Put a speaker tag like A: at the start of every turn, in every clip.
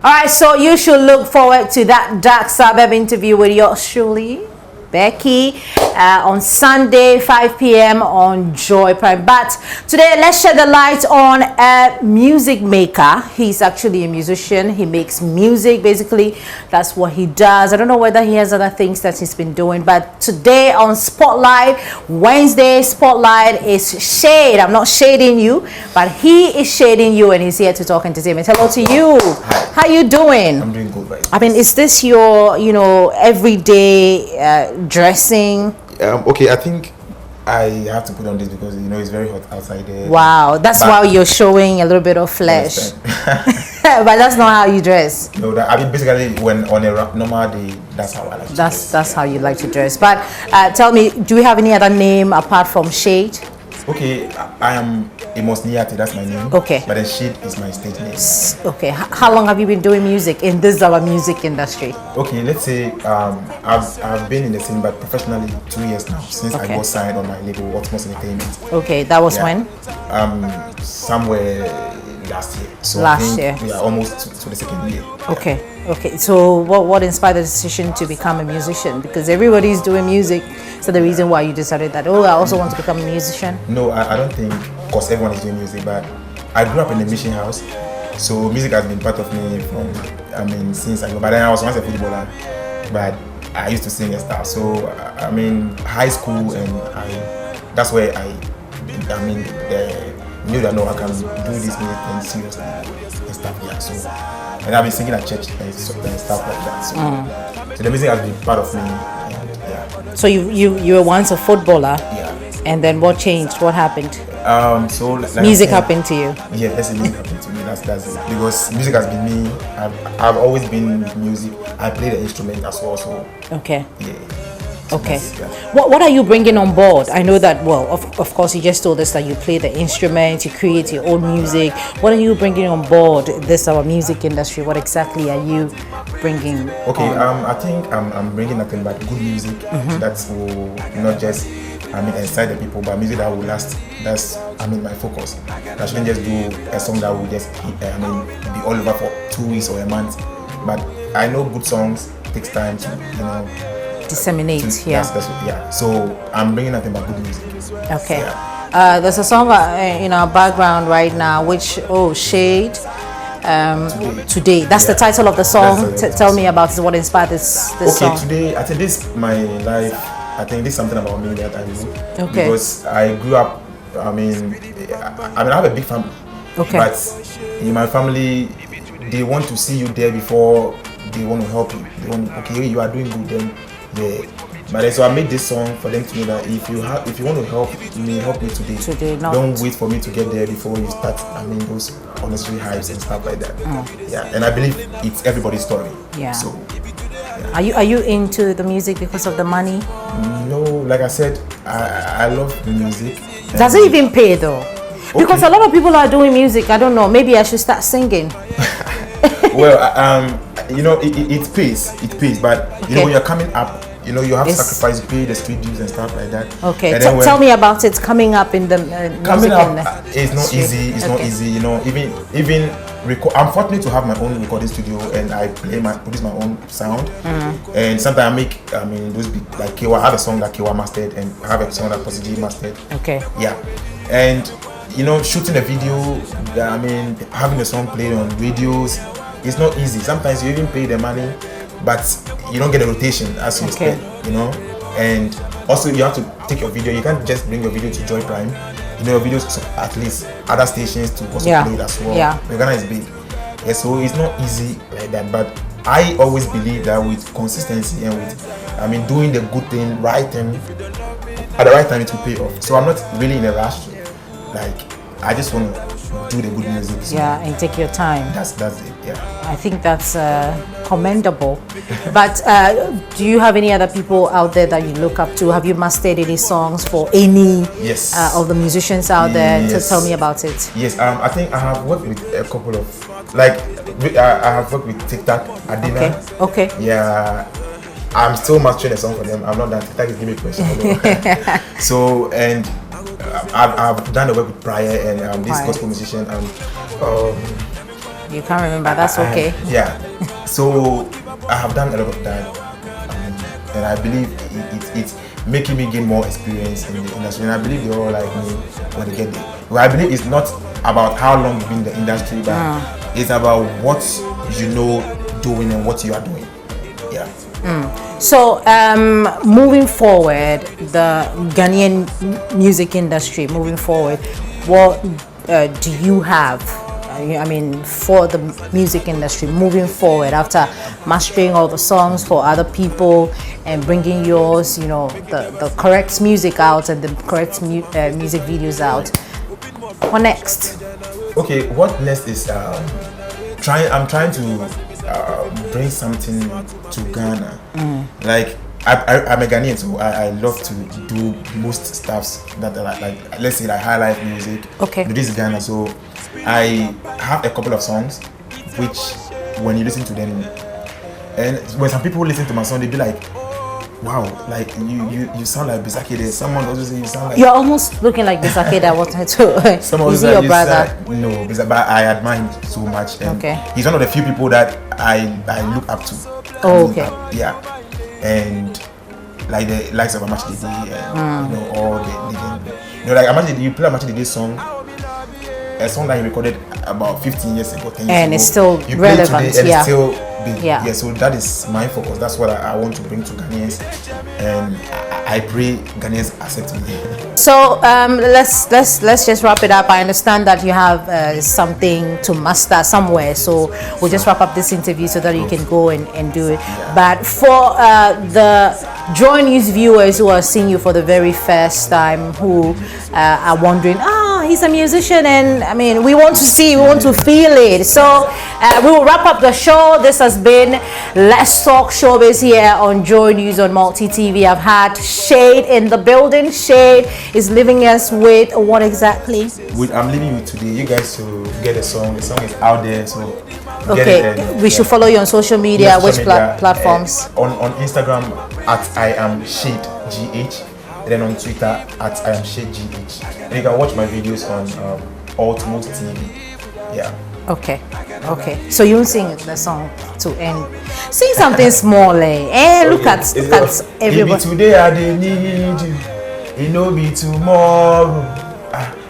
A: All right, so you should look forward to that Dark Suburb interview with yours truly, Becky, on Sunday, 5 p.m. on Joy Prime. But today, let's shed the light on a music maker. He's actually a musician. He makes music, basically. That's what he does. I don't know whether he has other things that he's been doing. But today on Spotlight, Wednesday Spotlight is Shade. I'm not shading you, but he is shading you, and he's here to talk entertainment. Hello to you.
B: Hi.
A: How you doing?
B: I'm doing good, right?
A: I mean, is this your, everyday dressing?
B: Okay, I think I have to put on this because it's very hot outside there.
A: Wow, that's why you're showing a little bit of flesh. But that's not how you dress.
B: No, basically when on a normal day, that's how I like to dress.
A: That's how you like to dress. But tell me, do you have any other name apart from Shade?
B: Okay, I am Amos Niati, that's my name.
A: Okay.
B: But then Shade is my stage name.
A: Okay, how long have you been doing music in this our music industry?
B: Okay, let's say I've been in the scene, but professionally 2 years now, since I got signed on my label, Utmost Entertainment.
A: Okay, that was when?
B: Somewhere last year. So
A: last year.
B: Yeah, almost to the second year.
A: Okay, okay. So what inspired the decision to become a musician? Because everybody's doing music. So the reason why you decided that, I also want to become a musician?
B: No, I don't think, because everyone is doing music, but I grew up in a mission house. So music has been part of me since I grew up. But then I was once a footballer, but I used to sing and stuff. So, high school, and that's where I knew that I can do this music thing seriously and stuff. Yeah. So, and I've been singing at church and stuff like that. So the music has been part of me.
A: So you were once a footballer.
B: Yeah.
A: And then what changed? What happened?
B: So like
A: music happened to you.
B: Yeah, that's music happened to me. That's it. Because music has been me. I've always been with music. I play the instrument as well. So
A: okay.
B: Yeah.
A: Okay. What are you bringing on board? I know that, of course, you just told us that you play the instrument, you create your own music. What are you bringing on board our music industry? What exactly are you bringing?
B: Okay, I think I'm bringing nothing but good music that will not just excite the people, but music that will last. That's my focus. I shouldn't just do a song that will just be all over for 2 weeks or a month. But I know good songs takes time to
A: disseminate.
B: So I'm bringing nothing but good music.
A: Okay. There's a song in our background right now, which Shade. Today. That's the title of the song. Tell me about what inspired this song.
B: Okay, today I think this my life. I think this is something about me that I do.
A: Okay.
B: Because I grew up. I have a big family.
A: Okay.
B: But in my family, they want to see you there before they want to help you. They want, you are doing good then. Yeah, but so I made this song for them to know that if you want to help me today. Don't wait for me to get there before you start. Those unnecessary hypes and stuff like that. Yeah, and I believe it's everybody's story.
A: Yeah.
B: So,
A: are you into the music because of the money?
B: No, like I said, I love the music.
A: Does it even pay though? Because a lot of people are doing music. I don't know. Maybe I should start singing.
B: Well, it pays. It pays, but when you're coming up, you have to sacrifice, pay the street dues and stuff like that.
A: Okay, tell me about it. Coming up in the
B: coming up, it's not easy. It's not easy. Even I'm fortunate to have my own recording studio, and I produce my own sound. And sometimes I make those big, like Kewa. I have a song that Kewa mastered, and I have a song that Posiji mastered.
A: Okay.
B: Yeah, and shooting a video. Having a song played on radios. It's not easy. Sometimes you even pay the money, but you don't get a rotation as you expect, And also you have to take your video. You can't just bring your video to Joy Prime. Your videos to at least other stations to also play it as well.
A: Yeah.
B: Ghana is big. Yeah, so it's not easy like that. But I always believe that with consistency and with doing the good thing, right thing, at the right time, it will pay off. So I'm not really in a rush. Like I just want to do the good music. So
A: and take your time.
B: That's it. Yeah.
A: I think that's commendable. But do you have any other people out there that you look up to? Have you mastered any songs for any of the musicians out there?
B: Yes.
A: Tell me about it.
B: Yes, I think I have worked with a couple of, I have worked with TikTok, Adina.
A: Okay.
B: Yeah, I'm still mastering a song for them. I'm not done. TikTok is giving me a question. So, and I've done the work with Prior and this gospel musician.
A: You can't remember. That's okay.
B: Yeah. So I have done a lot of that, and I believe it's making me gain more experience in the industry. And I believe they all like me when they get there. Well, I believe it's not about how long you've been in the industry, but it's about what you know doing and what you are doing. Yeah.
A: So, moving forward, the Ghanaian music industry, moving forward, what do you have? I mean, for the music industry, moving forward after mastering all the songs for other people and bringing yours, you know, the correct music out and the correct music videos out. What next?
B: Okay, what next is I'm trying to bring something to Ghana. Like I'm a Ghanaian, so I love to do most stuffs that are like let's say like high life music.
A: Okay.
B: This is Ghana, so I have a couple of songs which when you listen to them, and when some people listen to my song, they be like, wow, like you sound like Bisaki. There's someone also say you sound like.
A: You're almost looking like Bisaki that wanted to.
B: Someone
A: is he your brother?
B: No, but I admire him so much. And
A: okay.
B: He's one of the few people that I look up to.
A: Oh, okay.
B: Yeah, and like the likes of Amachi Dede and you know all the you know like Amachi, you play Amachi Dede's song, a song that he recorded about 15 years ago, 10 years
A: and
B: ago.
A: it's still
B: you
A: relevant.
B: Play it today and
A: yeah.
B: it's still big.
A: Yeah.
B: So that is my focus. That's what I want to bring to Ghanaians, and I pray Ghanaians accept me.
A: So let's just wrap it up. I understand that you have something to master somewhere, so we'll just wrap up this interview so that you can go and do it.
B: Yeah.
A: But for the Joy News viewers who are seeing you for the very first time, who are wondering, he's a musician, and I mean, we want to see, we want to feel it. So we will wrap up the show. This has been Let's Talk Showbiz here on Joy News on Multi TV. I've had Shade in the building. Shade is leaving us with what exactly?
B: I'm leaving you today. You guys to get a song. The song is out there, so
A: okay. We should follow you on social media.
B: Yes,
A: which
B: social media,
A: platforms?
B: On Instagram at I am Shade GH, and then on Twitter at I am Shade GH. And you can watch my videos on Ultimate TV. Yeah.
A: Okay. So you sing the song to end. Sing something small, eh? Look at everybody.
B: Maybe today I dey need you. It no be tomorrow.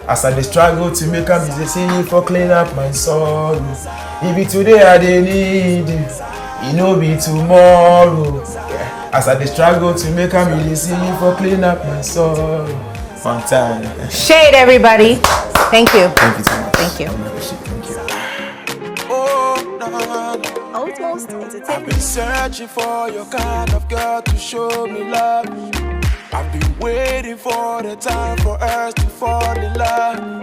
B: As I dey struggle to make a music, sing for clean up my soul. Maybe today I dey need you. It no be tomorrow. As I dey struggle to make a music, sing for clean up my soul. One time.
A: Shade, everybody. Thank you.
B: Thank you so much.
A: Thank you.
B: Thank you.
A: Outmost Entertainment.
C: I've been searching for your kind of girl to show me love. I've been waiting for the time for us to fall in love.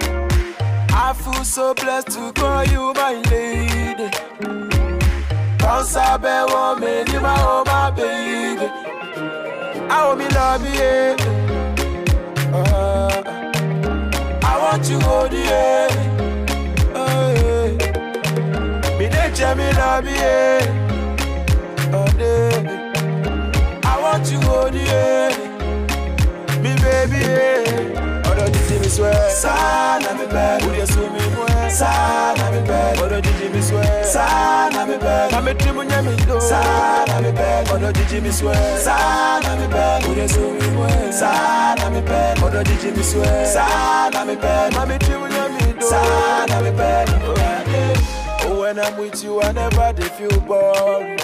C: I feel so blessed to call you my lady. Cause I bet one man you my baby. I want me love you. I want you hold you. Me nature me love you. I want you hold you. Me baby, odo didi mi swear. Sana mi bed, would you sue me boy? Sana mi bed, odo didi mi swear. Sana mi bed, mami trimu nyami do. Sana mi bed, odo didi mi swear. Sana mi bed, would you sue me boy? Sana mi bed, odo didi mi swear. Sana mi bed, mami trimu nyami do. Sana mi bed, oh when I'm with you I never dey feel boring.